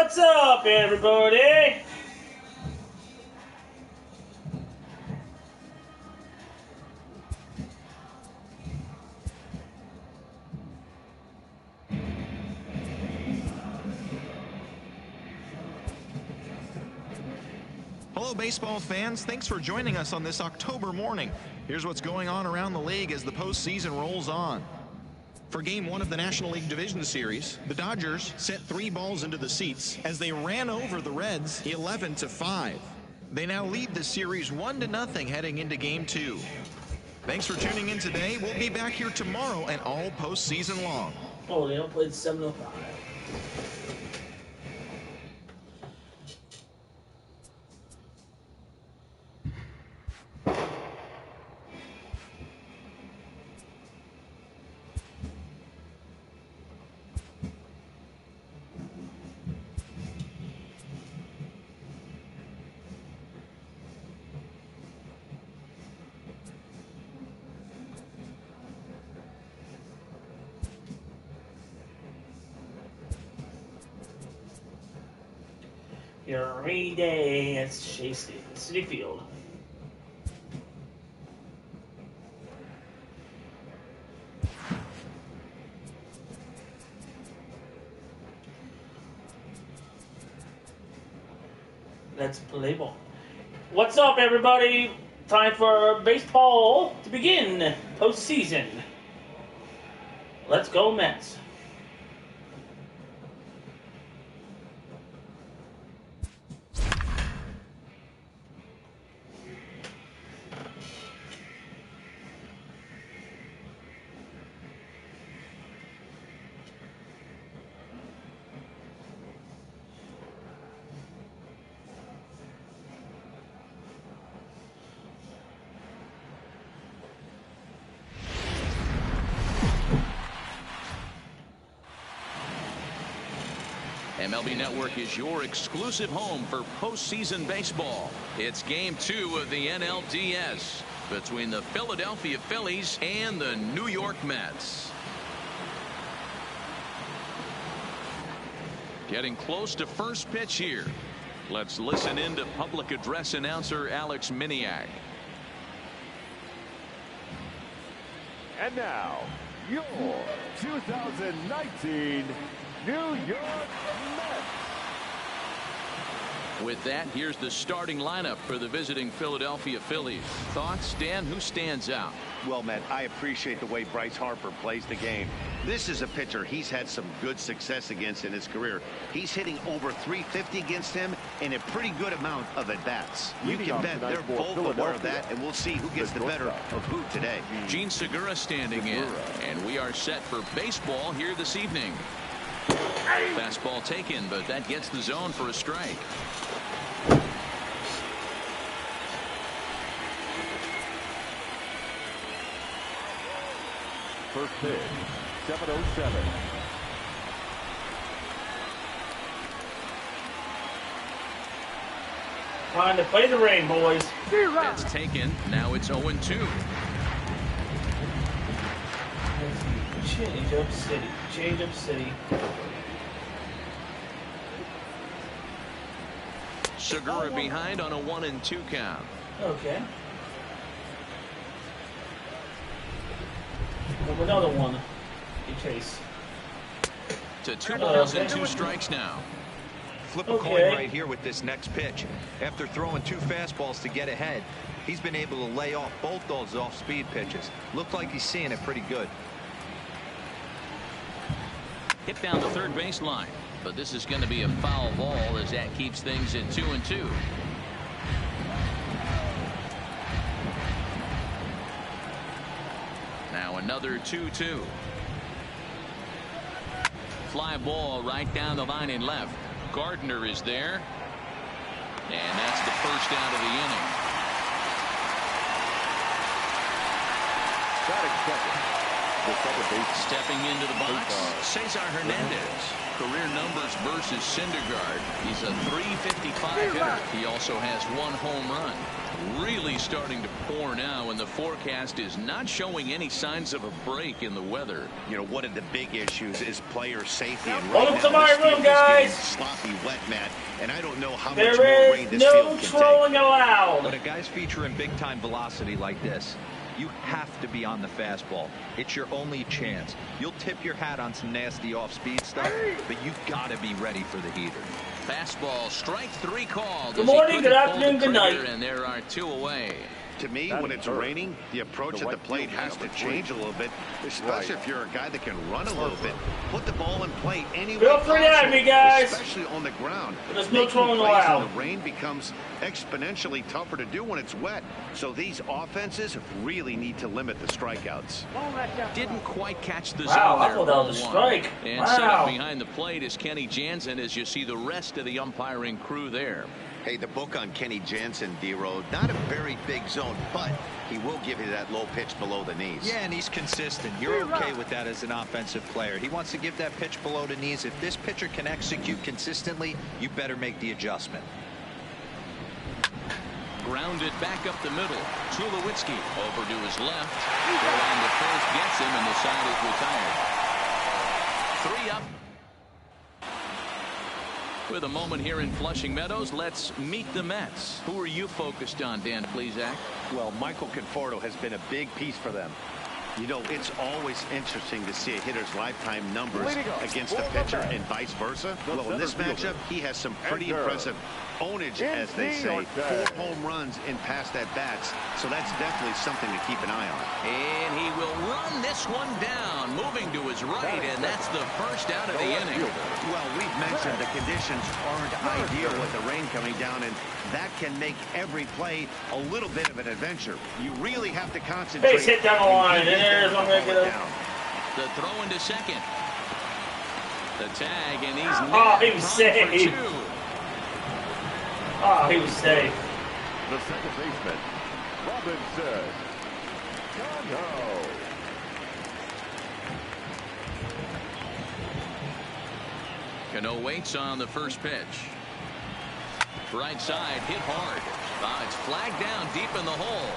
What's up, everybody? Hello, baseball fans. Thanks for joining us on this October morning. Here's what's going on around the league as the postseason rolls on. For Game 1 of the National League Division Series, the Dodgers sent 3 balls into the seats as they ran over the Reds 11-5. They now lead the series 1-0 heading into Game 2. Thanks for tuning in today. We'll be back here tomorrow and all postseason long. Oh, they don't play 7:05. Your rainy day at Shea City Field. Let's play ball. What's up, everybody? Time for baseball to begin. Postseason. Let's go, Mets. MLB Network is your exclusive home for postseason baseball. It's Game 2 of the NLDS between the Philadelphia Phillies and the New York Mets. Getting close to first pitch here. Let's listen in to public address announcer Alex Miniak. And now, your 2019 New York Mets. With that, here's the starting lineup for the visiting Philadelphia Phillies. Thoughts, Dan? Who stands out? Well, Matt, I appreciate the way Bryce Harper plays the game. This is a pitcher he's had some good success against in his career. He's hitting over 350 against him in a pretty good amount of at-bats. You can bet they're both aware of that, and we'll see who gets the better of who today. Gene Segura standing in, and we are set for baseball here this evening. Fastball taken, but that gets the zone for a strike. First pitch, 7:07. Time to play the rain, boys. That's taken. Now it's 0-2. Change up city. Change up city. Segura behind on a 1-2 count. Okay. Another one. You chase. To 2 balls and 2 strikes now. Flip a coin right here with this next pitch. After throwing 2 fastballs to get ahead, he's been able to lay off both those off-speed pitches. Looked like he's seeing it pretty good. Hit down the third baseline, but this is going to be a foul ball as that keeps things at 2-2. Now another 2-2. Fly ball right down the line in left. Gardner is there, and that's the first out of the inning. Batting second, Stepping into the box, Cesar Hernandez. Career numbers versus Syndergaard. He's a .355 hitter. He also has 1 home run. Really starting to pour now, and the forecast is not showing any signs of a break in the weather. You know, one of the big issues is player safety. And Welcome to my room, guys. Sloppy wet, Matt, and I don't know how much There more rain is this no field can trolling take. allowed. But a guy's featuring big-time velocity like this, you have to be on the fastball. It's your only chance. You'll tip your hat on some nasty off-speed stuff, but you've got to be ready for the heater. Fastball, strike 3 called. Good morning, good afternoon, good night. And there are 2 away. To me, when it's raining, the approach at the plate has to change a little bit, especially if you're a guy that can run a little bit. Put the ball in play anyway Feel free to have me, guys. especially on the ground. There's no Making trolling plays allowed. in the rain becomes exponentially tougher to do when it's wet. So these offenses really need to limit the strikeouts. Didn't quite catch the Wow, zone I there. thought that was a 0-1. strike. And Wow. set up behind the plate is Kenny Jansen as you see the rest of the umpiring crew there. Hey, the book on Kenny Jansen, D-Road, not a very big zone, but he will give you that low pitch below the knees. Yeah, and he's consistent. You're okay with that as an offensive player. He wants to give that pitch below the knees. If this pitcher can execute consistently, you better make the adjustment. Grounded back up the middle. Tulowitzki over to his left. Throw on the first gets him, and the side is retired. 3 up. With a moment here in Flushing Meadows, let's meet the Mets. Who are you focused on, Dan Plesac? Well, Michael Conforto has been a big piece for them. You know, it's always interesting to see a hitter's lifetime numbers against a pitcher and vice versa. Well, in this matchup, he has some pretty impressive ownage, as they say. 4 home runs in past at-bats, so that's definitely something to keep an eye on. And he will run this one down, moving to his right, and that's the first out of the inning. Well, we've mentioned the conditions aren't ideal with the rain coming down, and that can make every play a little bit of an adventure. You really have to concentrate. Base hit down the line, and there's one regular. The throw into second. The tag, and he's He was safe. Oh, he was safe. The second baseman, Robinson Cano. Cano waits on the first pitch. Right side, hit hard. It's flagged down deep in the hole.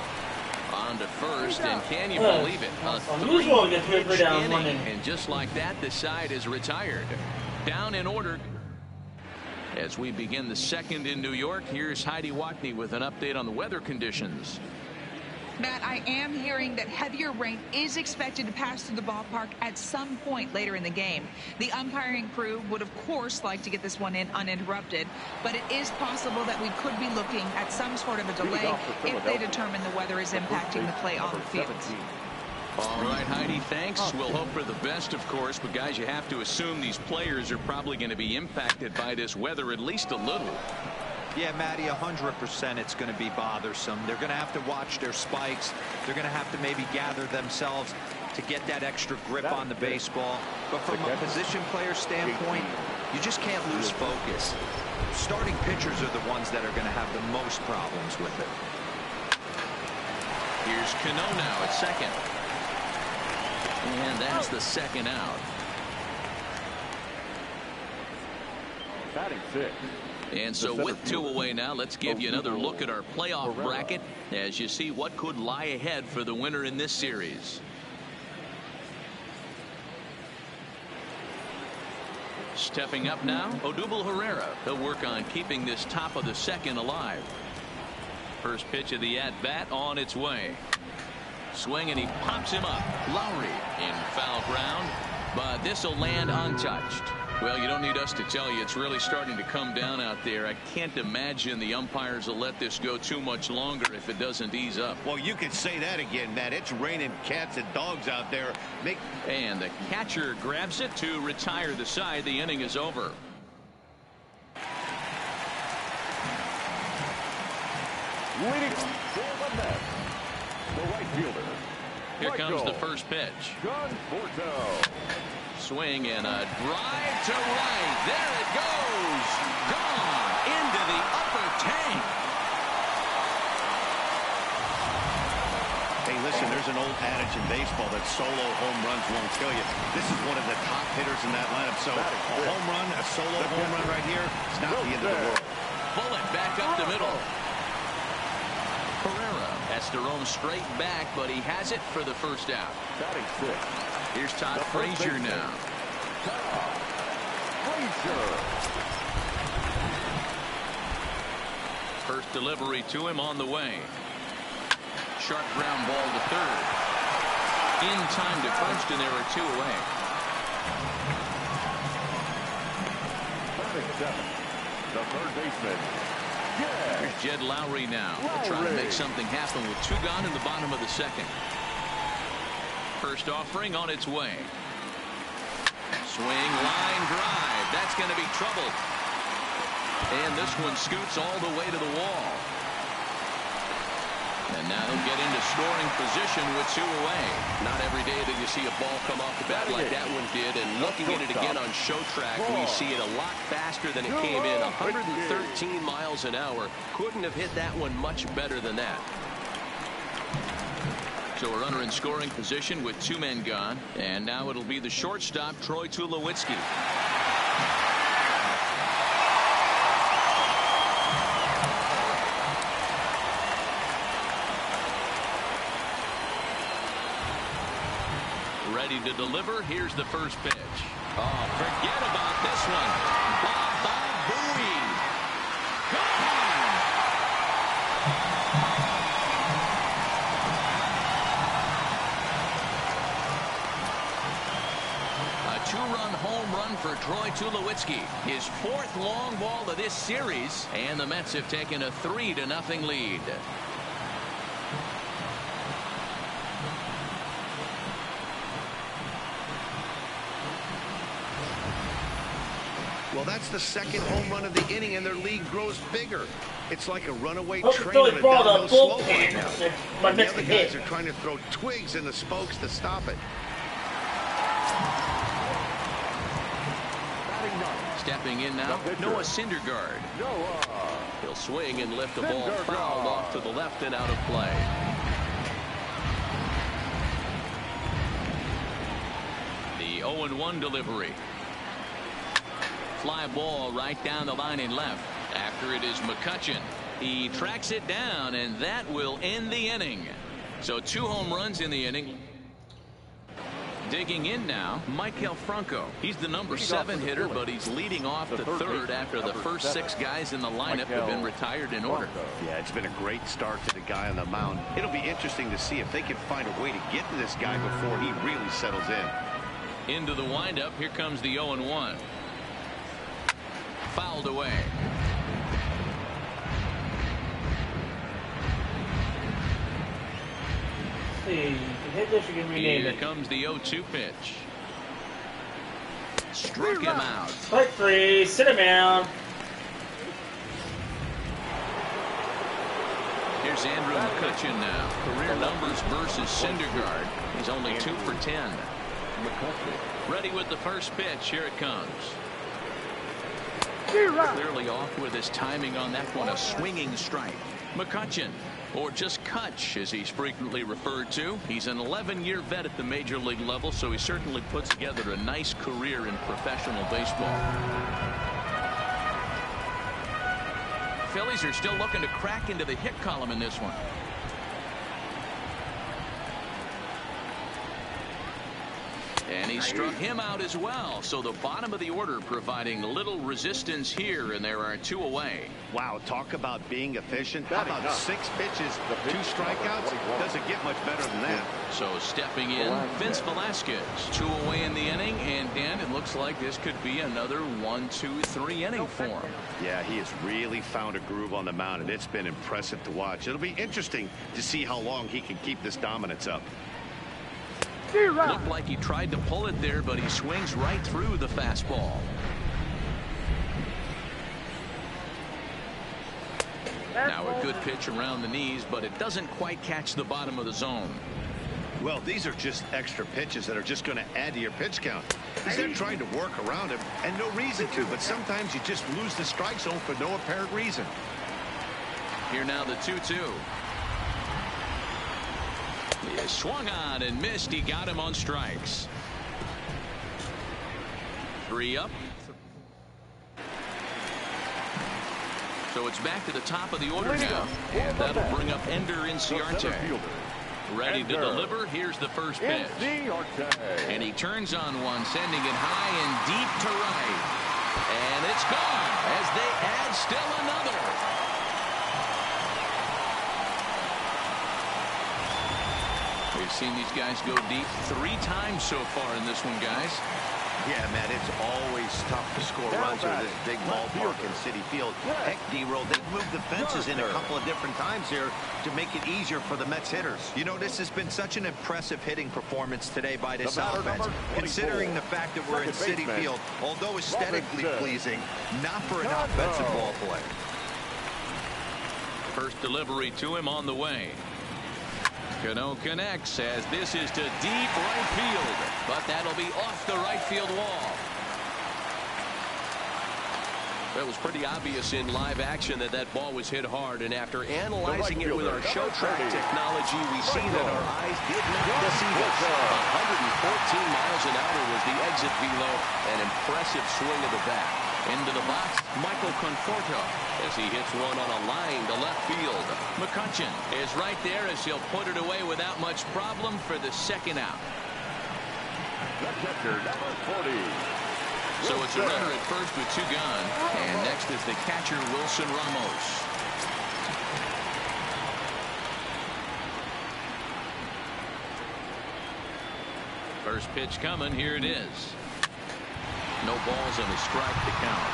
On to first, and can you believe it? A Unusual to get 3 down inning, one inning. and just like that, the side is retired. Down in order. As we begin the second in New York, here's Heidi Watney with an update on the weather conditions. Matt, I am hearing that heavier rain is expected to pass through the ballpark at some point later in the game. The umpiring crew would, of course, like to get this one in uninterrupted, but it is possible that we could be looking at some sort of a delay if they determine the weather is impacting the play on the field. All right, Heidi, thanks. We'll hope for the best, of course, but guys, you have to assume these players are probably going to be impacted by this weather at least a little. Yeah, Matty, 100% it's going to be bothersome. They're going to have to watch their spikes. They're going to have to maybe gather themselves to get that extra grip on the baseball. But from a position player standpoint, you just can't lose focus. Starting pitchers are the ones that are going to have the most problems with it. Here's Cano now at second. And that's the second out. Batting 6. And so with 2 away now, let's give you another look at our playoff bracket as you see what could lie ahead for the winner in this series. Stepping up now, Odubel Herrera. He'll work on keeping this top of the second alive. First pitch of the at-bat on its way. Swing, and he pops him up. Lowry in foul ground, but this will land untouched. Well, you don't need us to tell you, it's really starting to come down out there. I can't imagine the umpires will let this go too much longer if it doesn't ease up. Well, you could say that again, Matt. It's raining cats and dogs out there. And the catcher grabs it to retire the side. The inning is over. Leading for the Mets, the right fielder. Here comes the first pitch. Conforto. Swing and a drive to right. There it goes. Gone into the upper tank. Hey, listen, there's an old adage in baseball that solo home runs won't kill you. This is one of the top hitters in that lineup. So a home run, a solo home run right here, it's not the end of the world. Bullet back up the middle. Pereira has to roam straight back, but he has it for the first out. Batting six. Here's Todd Frazier now. First delivery to him on the way. Sharp ground ball to third. In time to first, and there are two away. Batting seven. The third baseman. Here's Jed Lowry now. They're trying to make something happen with two gone in the bottom of the second. First offering on its way. Swing, line drive. That's going to be trouble. And this one scoots all the way to the wall. And now he'll get into scoring position with two away. Not every day that you see a ball come off the bat like that one did. And looking at it again on show track, we see it a lot faster than it came in. 113 miles an hour. Couldn't have hit that one much better than that. So a runner in scoring position with two men gone. And now it'll be the shortstop, Troy Tulowitzki. Ready to deliver. Here's the first pitch. Oh, forget about this one. Baba Booey. Gone. A two-run home run for Troy Tulowitzki. His fourth long ball of this series. And the Mets have taken a 3-0 lead. Well, that's the second home run of the inning, and their lead grows bigger. It's like a runaway Hope train Philly on a brought downhill a slope bullpen. right now. My And the Mets other can guys hit. are trying to throw twigs in the spokes to stop it. Batting ninth. Stepping in now, Noah Syndergaard. He'll swing and lift the ball fouled off to the left and out of play. The 0-1 delivery. Fly ball right down the line and left. After it is McCutchen. He tracks it down, and that will end the inning. So 2 home runs in the inning. Digging in now, Maikel Franco. He's the number 7 hitter, but he's leading off the third after the first 6 guys in the lineup have been retired in order. Yeah, it's been a great start to the guy on the mound. It'll be interesting to see if they can find a way to get to this guy before he really settles in. Into the windup, here comes the 0-1. Fouled away. See, you can hit this, you can rename Here it. comes the 0-2 pitch. Struck him out. Strike 3, sit him down. Here's Andrew McCutchen now. Career numbers versus Syndergaard. He's only 2 for 10. Ready with the first pitch. Here it comes. Clearly off with his timing on that one. A swinging strike. McCutchen, or just Kutch as he's frequently referred to. He's an 11-year vet at the major league level, so he certainly puts together a nice career in professional baseball. Phillies are still looking to crack into the hit column in this one. And he struck him out as well. So the bottom of the order providing little resistance here, and there are 2 away. Wow, talk about being efficient. How about 6 pitches, 2 strikeouts? Doesn't get much better than that. So stepping in, Vince Velasquez. 2 away in the inning, and Dan, it looks like this could be another 1, 2, 3 inning for him. Yeah, he has really found a groove on the mound, and it's been impressive to watch. It'll be interesting to see how long he can keep this dominance up. Looked like he tried to pull it there, but he swings right through the fastball. Now a good pitch around the knees, but it doesn't quite catch the bottom of the zone. Well, these are just extra pitches that are just going to add to your pitch count. He's there trying to work around him, and no reason to, but sometimes you just lose the strike zone for no apparent reason. Here now the 2-2. Swung on and missed. He got him on strikes. 3 up. So it's back to the top of the order now. And that'll bring up Ender Inciarte. Ready to deliver. Here's the first pitch. And he turns on one, sending it high and deep to right. And it's gone as they add still another. We've seen these guys go deep 3 times so far in this one, guys. Yeah, Matt, it's always tough to score runs with this big ballpark in Citi Field. Heck, D-Roll, they've moved the fences in a couple of different times here to make it easier for the Mets hitters. You know, this has been such an impressive hitting performance today by this offense, considering the fact that we're in Citi Field, although aesthetically pleasing, not for an offensive ball player. First delivery to him on the way. Cano connects as this is to deep right field, but that'll be off the right field wall. It was pretty obvious in live action that that ball was hit hard, and after analyzing it with our show track technology, we see that our eyes did not deceive us. 114 miles an hour was the exit velo. An impressive swing of the bat. Into the box, Michael Conforto as he hits one on a line to left field. McCutchen is right there as he'll put it away without much problem for the second out. The catcher, number 40. So it's a runner at first with 2 gone. And next is the catcher, Wilson Ramos. First pitch coming. Here it is. No balls and a strike to count.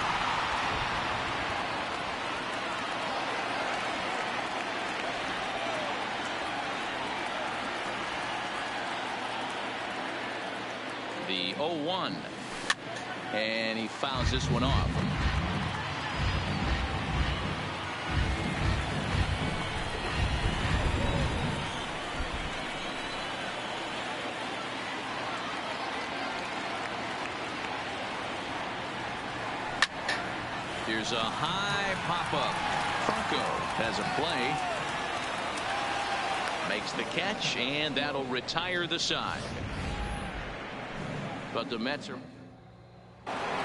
The 0-1. And he fouls this one off. Here's a high pop-up. Franco has a play. Makes the catch, and that'll retire the side. But the Mets are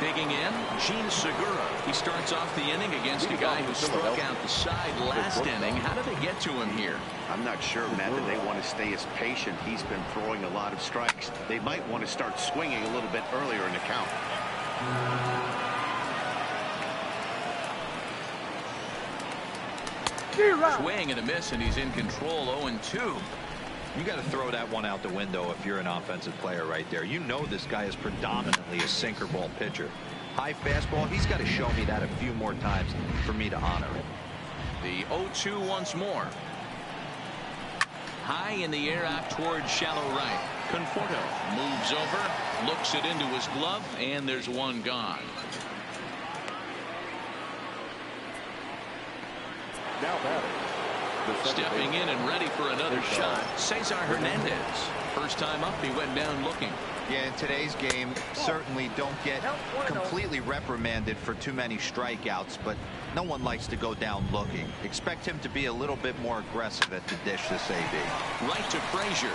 digging in. Gene Segura. He starts off the inning against a guy who struck out the side last inning. How did they get to him here? I'm not sure, Matt, that they want to stay as patient. He's been throwing a lot of strikes. They might want to start swinging a little bit earlier in the count. Swing and a miss, and he's in control. 0-2. You got to throw that one out the window if you're an offensive player right there. You know this guy is predominantly a sinker ball pitcher. High fastball, he's got to show me that a few more times for me to honor it. The 0-2 once more. High in the air out towards shallow right. Conforto moves over, looks it into his glove, and there's one gone. Now batting. Stepping in and ready for another shot, Cesar Hernandez. First time up, he went down looking. Yeah, in today's game, certainly don't get completely reprimanded for too many strikeouts, but no one likes to go down looking. Expect him to be a little bit more aggressive at the dish this AB. Right to Frazier,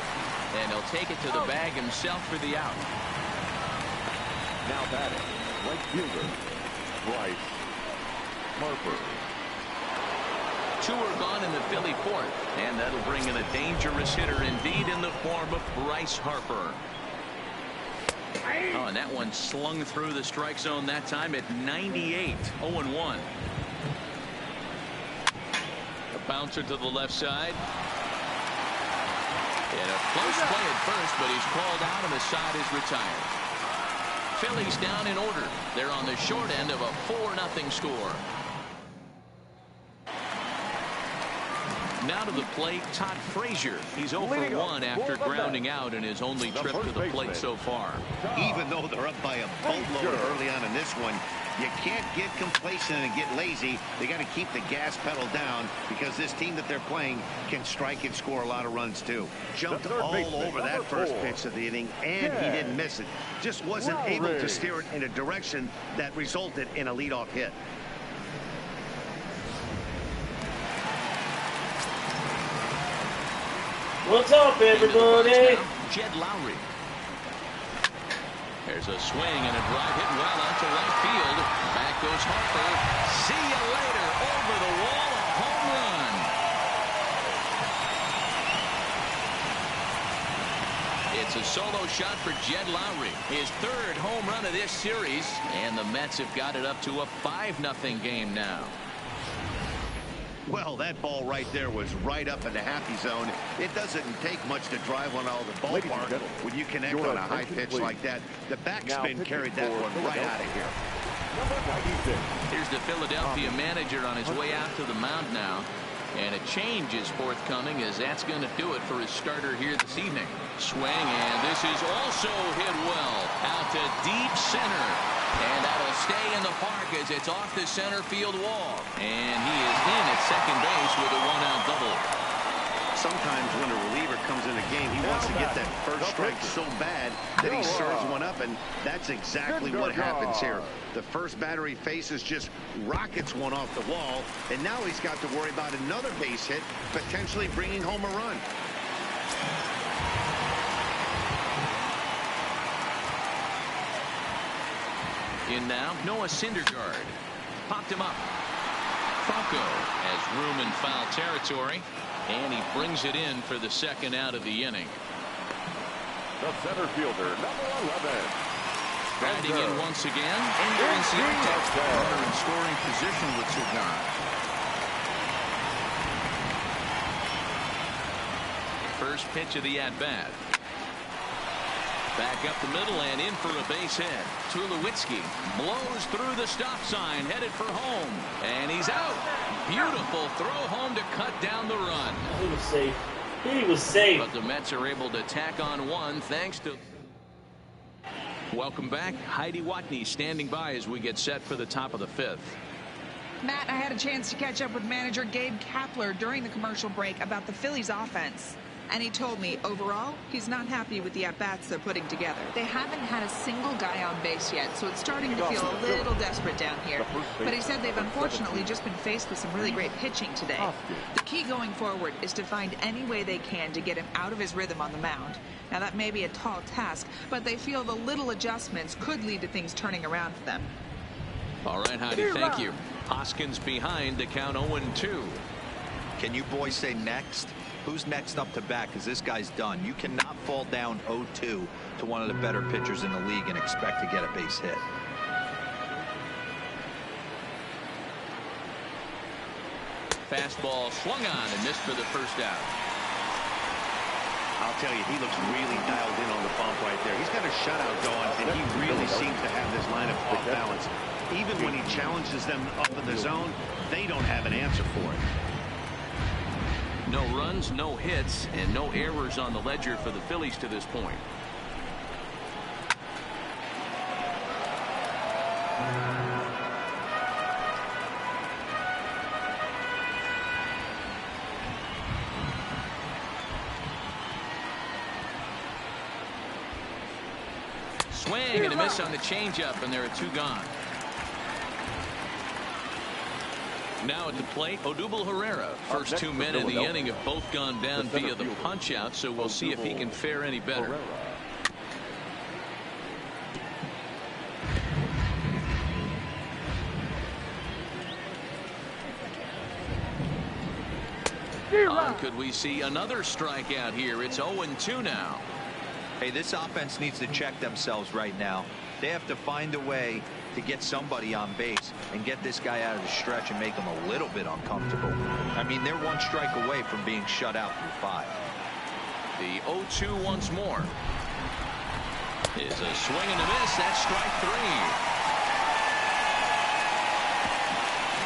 and he'll take it to the bag himself for the out. Now batting. Right fielder, Bryce Harper. 2 are gone in the Philly fourth, and that'll bring in a dangerous hitter indeed in the form of Bryce Harper. Oh, and that one slung through the strike zone that time at 98. 0-1. A bouncer to the left side. And a close play at first, but he's called out and the side is retired. Phillies down in order. They're on the short end of a 4-0 score. Now to the plate, Todd Frazier. He's 0 for 1 after grounding out in his only trip to the plate so far. Even though they're up by a boatload early on in this one, you can't get complacent and get lazy. They got to keep the gas pedal down because this team that they're playing can strike and score a lot of runs too. Jumped all over that first pitch of the inning, and he didn't miss it. Just wasn't able to steer it in a direction that resulted in a leadoff hit. What's up, everybody? Jed Lowry. There's a swing and a drive hit well out to right field. Back goes Harper. See you later. Over the wall, a home run. It's a solo shot for Jed Lowry. His third home run of this series. And the Mets have got it up to a 5-0 game now. Well, that ball right there was right up in the happy zone. It doesn't take much to drive one out of the ballpark when you connect on a high pitch like that. The backspin carried that one right out of here. Here's the Philadelphia manager on his way out to the mound now. And a change is forthcoming, as that's going to do it for his starter here this evening. Swing, and this is also hit well out to deep center. And that'll stay in the park as it's off the center field wall. And he is in at second base with a 1-out double. Sometimes when a reliever comes in the game, he wants to get that first strike so bad that he serves one up, and that's exactly what happens here. The first batter he faces just rockets one off the wall, and now he's got to worry about another base hit, potentially bringing home a run. In now, Noah Syndergaard. Popped him up. Franco has room in foul territory, and he brings it in for the second out of the inning. The center fielder, number 11. Riding in once again, Ender Inciarte. Runner in scoring position with two gone. First pitch of the at-bat. Back up the middle and in for a base hit. Tulowitzki blows through the stop sign, headed for home. And he's out. Beautiful throw home to cut down the run. He was safe. He was safe. But the Mets are able to tack on one thanks to... Welcome back. Heidi Watney standing by as we get set for the top of the fifth. Matt, I had a chance to catch up with manager Gabe Kapler during the commercial break about the Phillies offense. And he told me, overall, he's not happy with the at-bats they're putting together. They haven't had a single guy on base yet, so it's starting to feel a little desperate down here. But he said they've unfortunately just been faced with some really great pitching today. The key going forward is to find any way they can to get him out of his rhythm on the mound. Now, that may be a tall task, but they feel the little adjustments could lead to things turning around for them. All right, Heidi, thank you. Hoskins behind to count 0-2. Can you boys say next? Who's next up to bat? Because this guy's done. You cannot fall down 0-2 to one of the better pitchers in the league and expect to get a base hit. Fastball swung on and missed for the first out. I'll tell you, he looks really dialed in on the bump right there. He's got a shutout going, and he really seems to have this lineup off balance. Even when he challenges them up in the zone, they don't have an answer for it. No runs, no hits, and no errors on the ledger for the Phillies to this point. Swing and a miss on the changeup, and there are two gone. Now at the plate, Odubel Herrera. First 2 men in the inning have both gone down via the punch-out, so we'll see if he can fare any better. Could we see another strikeout here? It's 0-2 now. Hey, this offense needs to check themselves right now. They have to find a way to get somebody on base and get this guy out of the stretch and make him a little bit uncomfortable. I mean, they're one strike away from being shut out through 5. The 0-2 once more. Is a swing and a miss. That's strike 3.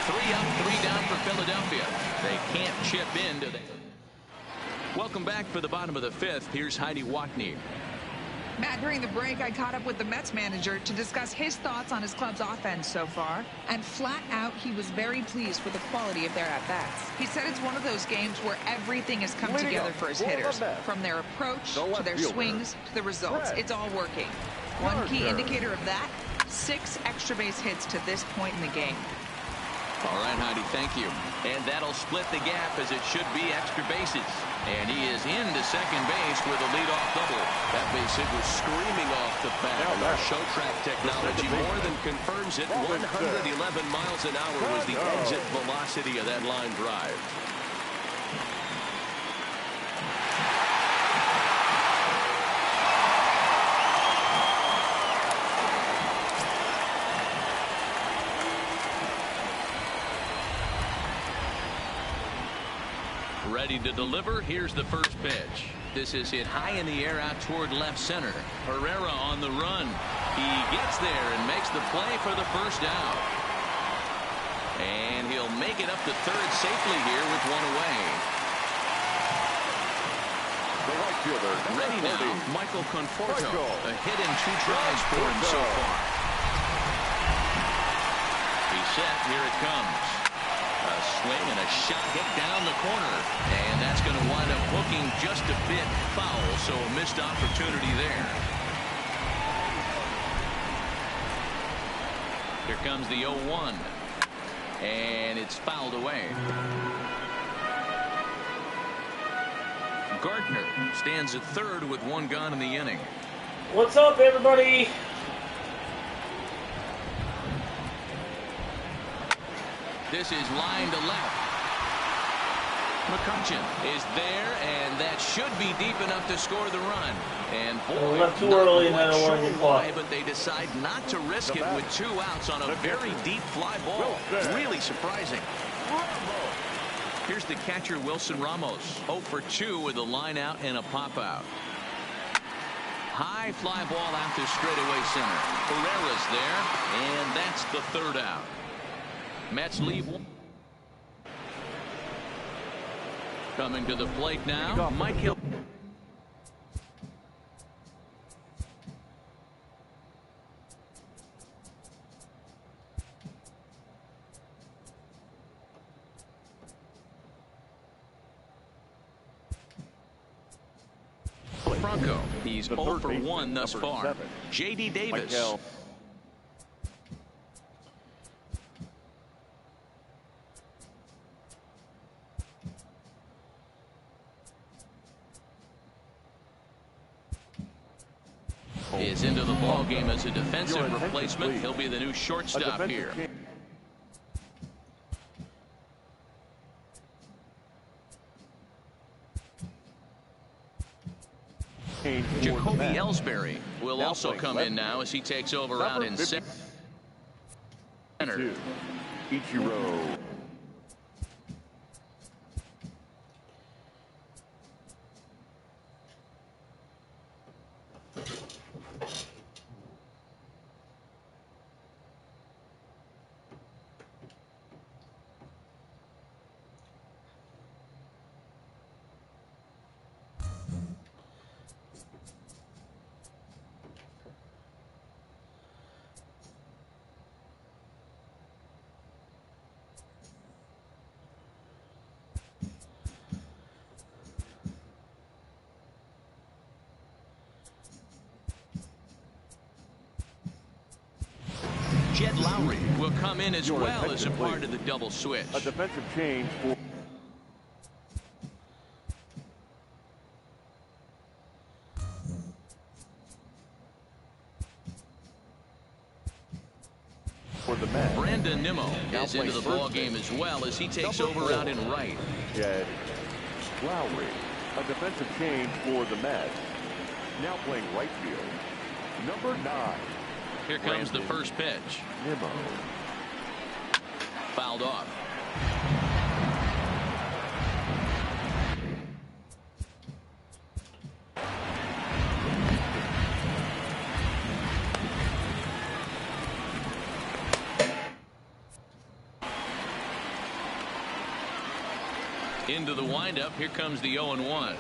3 up, 3 down for Philadelphia. They can't chip into the... Welcome back for the bottom of the fifth. Here's Heidi Watney. Matt, during the break, I caught up with the Mets manager to discuss his thoughts on his club's offense so far. And flat out, he was very pleased with the quality of their at-bats. He said it's one of those games where everything has come together for his hitters. From their approach to their swings to the results. It's all working. One key indicator of that, 6 extra base hits to this point in the game. All right, Heidi, thank you. And that'll split the gap as it should be extra bases. And he is into second base with a leadoff double. That base hit was screaming off the bat. And our show track technology more than confirms it. 111 miles an hour was the exit velocity of that line drive. Ready to deliver. Here's the first pitch. This is hit high in the air out toward left center. Herrera on the run. He gets there and makes the play for the first out. And he'll make it up to third safely here with one away. The right fielder. Ready now, Michael Conforto. A hit in 2 tries for him so far. He's set. Here it comes. A swing and a shot hit down the corner. And that's going to wind up hooking just a bit foul, so a missed opportunity there. Here comes the 0-1. And it's fouled away. Gardner stands at third with 1 gone in the inning. What's up, everybody? This is line to left. McCutcheon is there, and that should be deep enough to score the run. And boy, left too early, and then not it sure wasn't why, caught. but they decide not to risk it with 2 outs on a very deep fly ball. Really surprising. Here's the catcher, Wilson Ramos. 0 for 2 with a line out and a pop out. High fly ball out to straightaway center. Herrera's there, and that's the 3rd out. Mets leave. Coming to the plate now, Mike Hill. Franco, he's 0 for 1 thus far. J.D. Davis. Is into the ball game as a defensive replacement. He'll be the new shortstop here. Jacoby Ellsbury will also come in now as he takes over out in center. Ichiro. Jed Lowry will come in as well as a part of the double switch. A defensive change for the Mets. Brandon Nimmo is into the ball game as well as he takes over out in right. Jed Lowry, a defensive change for the Mets. Now playing right field, number 9. Here comes the first pitch. Nimmo. Fouled off. Into the windup. Here comes the 0-1.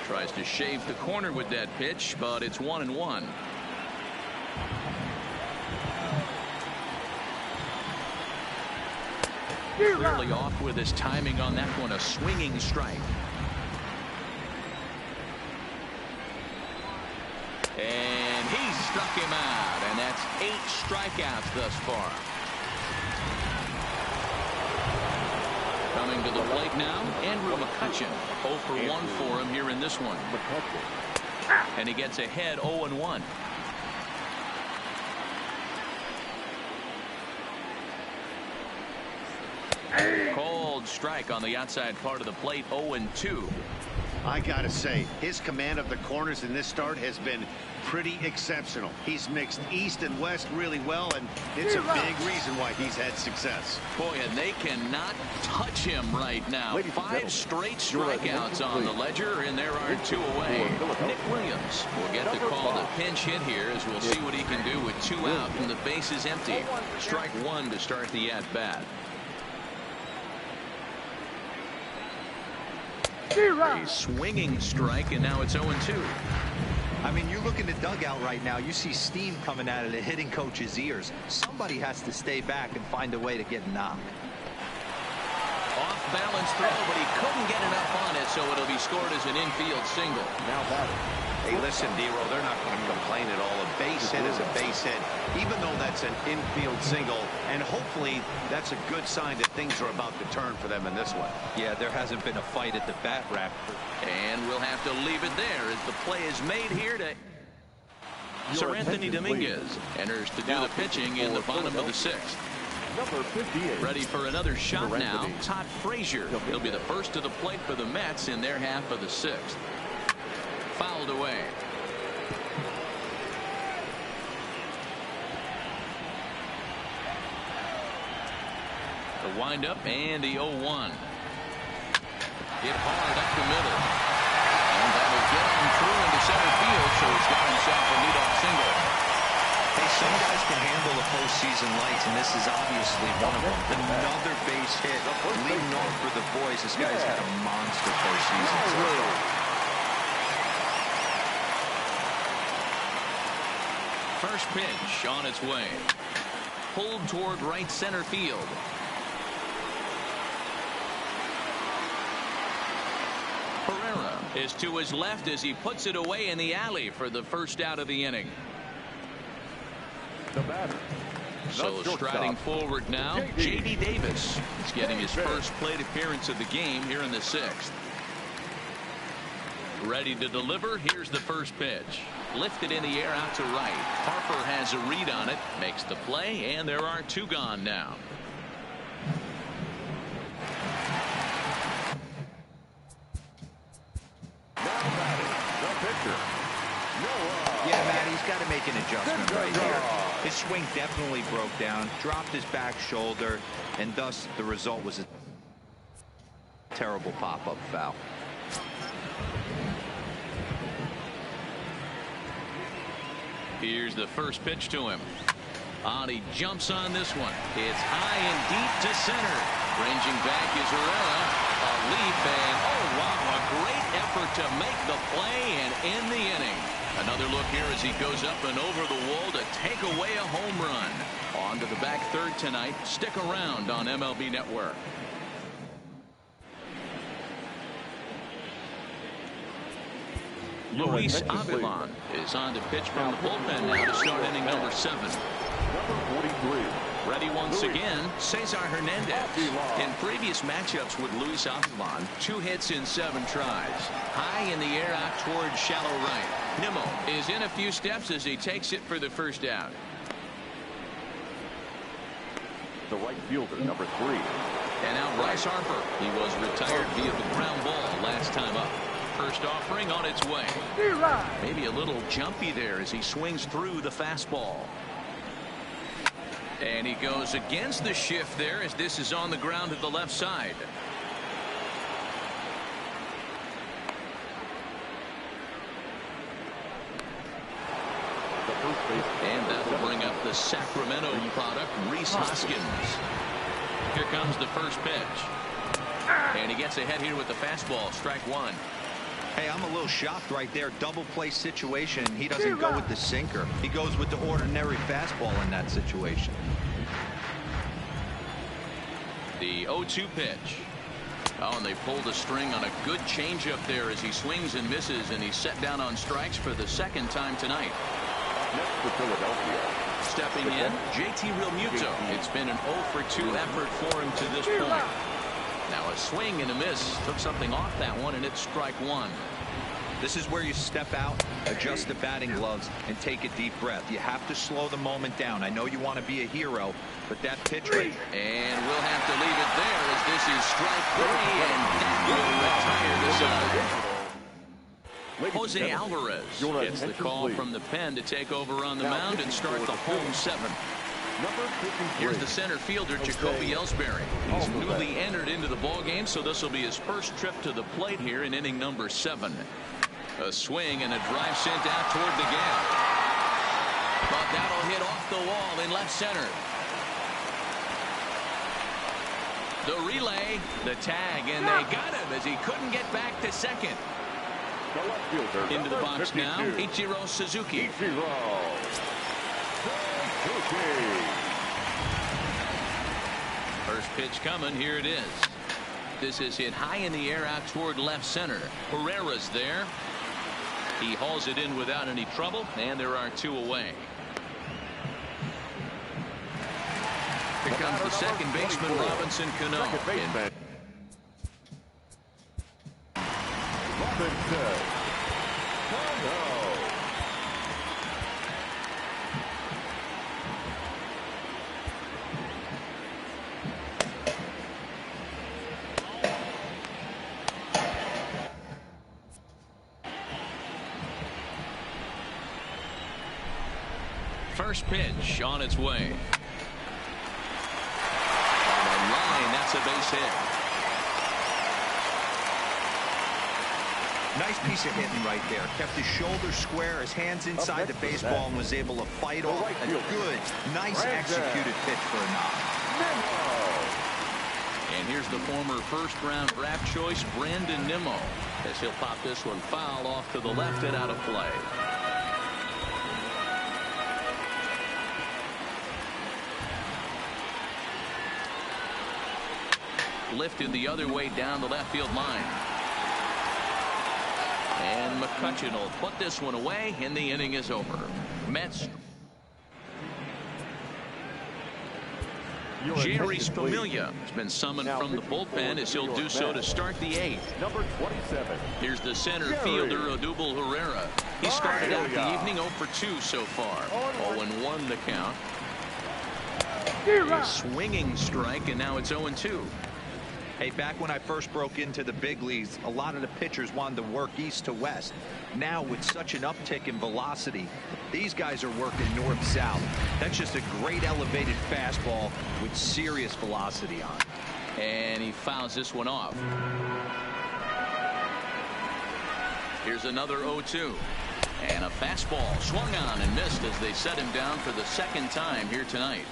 Tries to shave the corner with that pitch, but it's 1-1. Clearly off with his timing on that one, a swinging strike. And he struck him out, and that's 8 strikeouts thus far. Coming to the plate now, Andrew McCutchen. 0 for 1 for him here in this one. And he gets ahead 0-1. Cold strike on the outside part of the plate, 0-2. I gotta say, his command of the corners in this start has been pretty exceptional. He's mixed east and west really well, and it's a big reason why he's had success. Boy, and they cannot touch him right now. 5 straight strikeouts on the ledger, and there are 2 away. Nick Williams will get the call to pinch hit here, as we'll see what he can do with 2 out and the base is empty. Strike 1 to start the at-bat. A swinging strike, and now it's 0-2. I mean, you look in the dugout right now, you see steam coming out of the hitting coach's ears. Somebody has to stay back and find a way to get knocked. Off-balance throw, but he couldn't get enough on it, so it'll be scored as an infield single. Now batting. Hey, listen, D-Row, they're not going to complain at all. A base hit is a base hit, even though that's an infield single. And hopefully, that's a good sign that things are about to turn for them in this one. Yeah, there hasn't been a fight at the bat rack. And we'll have to leave it there as the play is made here to Sir Anthony Dominguez enters to do the pitching in the bottom of the 6th. Number 58. Ready for another shot now, Todd Frazier. He'll be the first to the plate for the Mets in their half of the 6th. Fouled away. The windup and the 0-1. Hit hard up the middle. And that will get him through into center field, so he's got himself a leadoff single. Hey, some guys can handle the postseason lights, and this is obviously one of them. Another base hit, leading off for the boys. This guy's had a monster postseason so far. First pitch on its way. Pulled toward right center field. Pereira is to his left as he puts it away in the alley for the first out of the inning. The batter. So striding forward now, J.D. Davis is getting his first plate appearance of the game here in the 6th. Ready to deliver. Here's the first pitch. Lifted in the air out to right. Harper has a read on it, makes the play, and there are 2 gone now. Yeah, Matt, he's got to make an adjustment right here. His swing definitely broke down, dropped his back shoulder, and thus the result was a terrible pop-up foul. Here's the first pitch to him. He jumps on this one. It's high and deep to center. Ranging back is Herrera. A leap, and oh wow, a great effort to make the play and end the inning. Another look here as he goes up and over the wall to take away a home run. On to the back third tonight. Stick around on MLB Network. Luis Avilan is on to pitch from the bullpen now to start inning number 7. Number 43. Ready once again, Cesar Hernandez. In previous matchups with Luis Avilan, 2 hits in 7 tries. High in the air out towards shallow right. Nimmo is in a few steps as he takes it for the first out. The right fielder, number 3. And now Bryce Harper. He was retired via the ground ball last time up. First offering on its way. Maybe a little jumpy there as he swings through the fastball. And he goes against the shift there as this is on the ground to the left side. And that will bring up the Sacramento product, Rhys Hoskins. Here comes the first pitch. And he gets ahead here with the fastball, strike 1. Hey, I'm a little shocked right there. Double play situation. He doesn't go with the sinker. He goes with the ordinary fastball in that situation. The 0-2 pitch. Oh, and they pulled a string on a good changeup there as he swings and misses, and he's set down on strikes for the 2nd time tonight. Next for Philadelphia. Stepping in, JT Realmuto. It's been an 0 for 2 effort for him to this point. Now a swing and a miss. Took something off that one, and it's strike one. This is where you step out, adjust the batting gloves, and take a deep breath. You have to slow the moment down. I know you want to be a hero, but that pitch rate. And we'll have to leave it there as this is strike three, and that will retire the side. Jose Alvarez gets the call from the pen to take over on the mound and start the home seventh. Here's the center fielder, Jacoby Ellsbury. He's newly entered into the ball game, so this will be his first trip to the plate here in inning number 7. A swing and a drive sent out toward the gap. But that'll hit off the wall in left center. The relay, the tag, and they got him as he couldn't get back to second. Into the box now, Ichiro Suzuki. First pitch coming, here it is. This is hit high in the air out toward left center. Herrera's there. He hauls it in without any trouble, and there are 2 away. Here comes the second baseman, Robinson Cano. First pitch on its way. On the line, that's a base hit. Nice piece of hitting right there. Kept his shoulders square, his hands inside the baseball, and was able to fight off a good, nice executed pitch for a knock. And here's the former first-round draft choice, Brandon Nimmo, as he'll pop this one foul off to the left and out of play. Lifted the other way down the left field line. And McCutchen will put this one away, and the inning is over. Mets. Jerry's Familia has been summoned from the bullpen as he'll do so to start the 8th. Number 27. Here's the center fielder, Odubel Herrera. He started out the evening 0 for 2 so far. 0-1 the count. A swinging strike, and now it's 0-2. Hey, back when I first broke into the big leagues, a lot of the pitchers wanted to work east to west. Now, with such an uptick in velocity, these guys are working north-south. That's just a great elevated fastball with serious velocity on it. And he fouls this one off. Here's another 0-2. And a fastball swung on and missed as they set him down for the second time here tonight.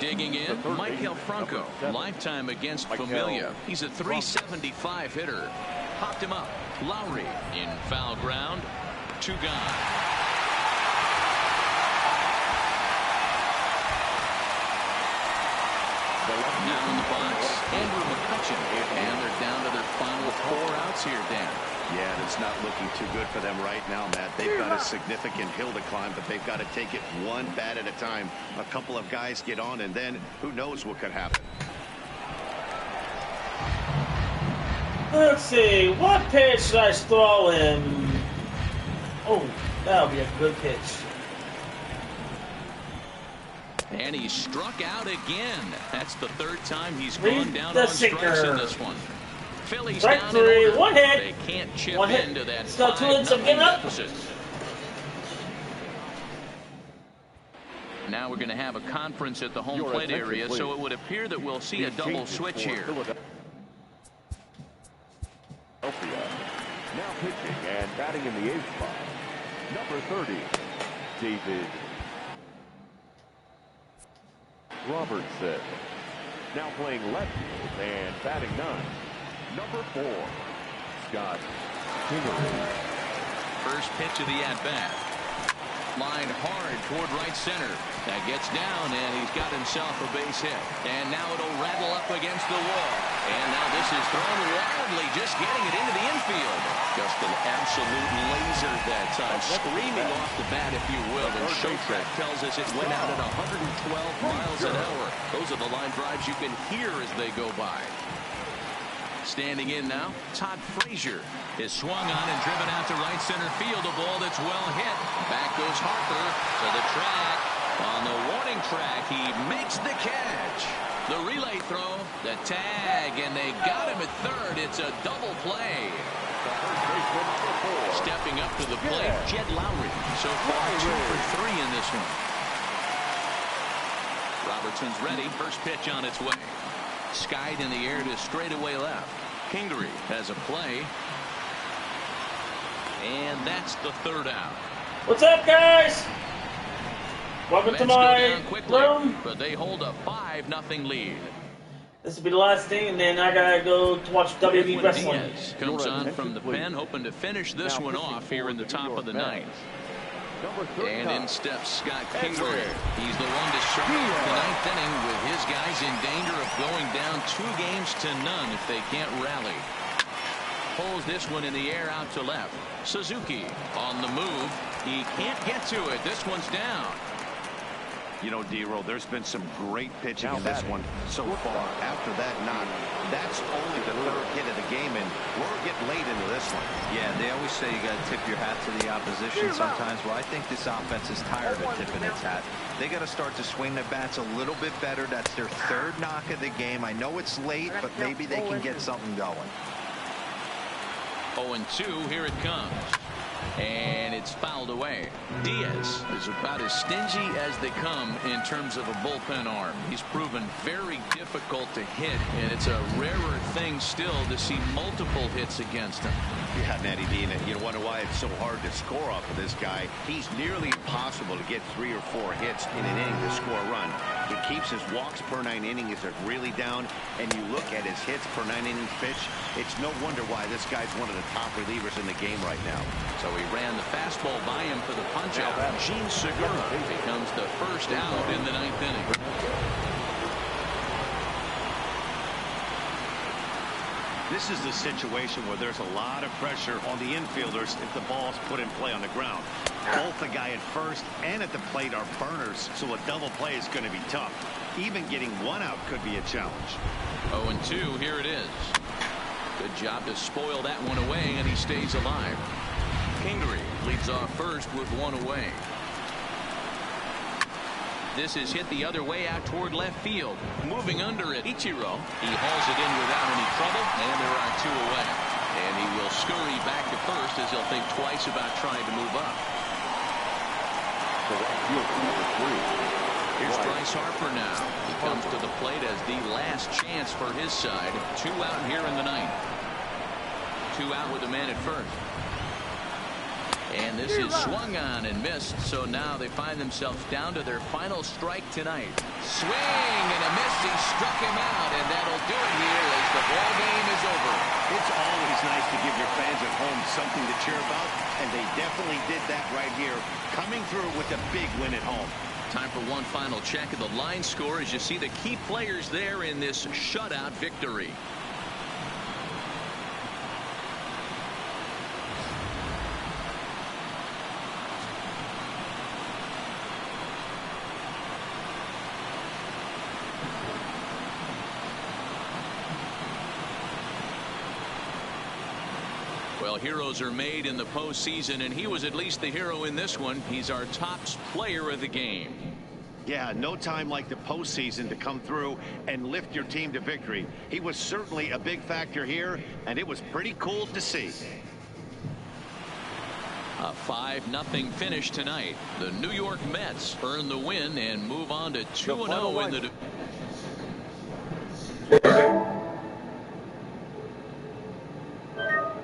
Digging in, Michael Franco, lifetime against Familia. He's a .375 hitter. Popped him up. Lowry in foul ground. 2 gone. Now in the box, Andrew McCutchen. And they're down to their final 4 outs here, Dan. Yeah, and it's not looking too good for them right now, Matt. They've got a significant hill to climb, but they've got to take it one bat at a time. A couple of guys get on, and then who knows what could happen. Let's see. What pitch should I throw him? Oh, that'll be a good pitch. And he struck out again. That's the 3rd time he's gone down on sinker. strikes in this one. Phillies Strike down 3, in order. 1 hit. They can't chip 1 hit. into that Still 2 hits, I'm 5-0 giving up. deficit. Now we're going to have a conference at the home plate area, so it would appear that we'll see a double switch here. Now pitching and batting in the 8th spot, number 30, David Robertson. Now playing left field and batting 9, number 4, Scott Kingery. First pitch of the at-bat. Line hard toward right center. That gets down, and he's got himself a base hit. And now it'll rattle up against the wall. And now this is thrown wildly, just getting it into the infield. Just an absolute laser that time, screaming off the bat, if you will. And show track tells us it went out at 112 miles an hour. Those are the line drives you can hear as they go by. Standing in now, Todd Frazier is swung on and driven out to right center field. A ball that's well hit. Back goes Harper to the track. On the warning track, he makes the catch. The relay throw, the tag, and they got him at third. It's a double play. Stepping up to the plate, Jed Lowry. So far, 2 for 3 in this one. Robertson's ready. First pitch on its way. Skied in the air to straightaway left. Kingery has a play. And that's the third out. What's up, guys? Welcome Mets to my go down quickly, room. but they hold a 5-0 lead. This will be the last thing, and then I gotta go to watch WWE wrestling. Diaz comes on from the pen, hoping to finish this one off here in the top of the ninth. And in steps Scott Kingery. He's the one to start the ninth inning with his guys in danger of going down 2 games to none if they can't rally. Pulls this one in the air out to left. Suzuki on the move. He can't get to it. This one's down. You know, D-Roll, there's been some great pitching in this one so far. After that knock, that's only the 3rd hit of the game, and we're getting late into this one. Yeah, they always say you got to tip your hat to the opposition sometimes. Well, I think this offense is tired of tipping its hat. They got to start to swing the bats a little bit better. That's their 3rd knock of the game. I know it's late, but maybe they can get something going. 0-2, here it comes. And it's fouled away. Diaz is about as stingy as they come in terms of a bullpen arm. He's proven very difficult to hit, and it's a rarer thing still to see multiple hits against him. Yeah, Matty D, and you wonder why it's so hard to score off of this guy. He's nearly impossible to get 3 or 4 hits in an inning to score a run. He keeps his walks per 9 innings are really down, and you look at his hits per 9 innings pitch, it's no wonder why this guy's one of the top relievers in the game right now. So he ran the fastball by him for the punch-out. Gene Segura becomes the first out in the 9th inning. This is the situation where there's a lot of pressure on the infielders if the ball's put in play on the ground. Both the guy at first and at the plate are burners, so a double play is going to be tough. Even getting 1 out could be a challenge. 0-2, here it is. Good job to spoil that one away, and he stays alive. Kingery leads off first with 1 away. This is hit the other way out toward left field. Moving under it, Ichiro. He hauls it in without any trouble, and there are 2 away. And he will scurry back to first as he'll think twice about trying to move up. Here's Bryce Harper now. He comes to the plate as the last chance for his side. 2 out here in the 9th. 2 out with a man at first. And this is swung on and missed, so now they find themselves down to their final strike tonight. Swing and a miss. He struck him out, and that'll do it here as the ball game is over. It's always nice to give your fans at home something to cheer about, and they definitely did that right here, coming through with a big win at home. Time for one final check of the line score as you see the key players there in this shutout victory. Well, heroes are made in the postseason, and he was at least the hero in this one. He's our top player of the game. Yeah, no time like the postseason to come through and lift your team to victory. He was certainly a big factor here, and it was pretty cool to see. A 5-0 finish tonight. The New York Mets earn the win and move on to 2-0 in the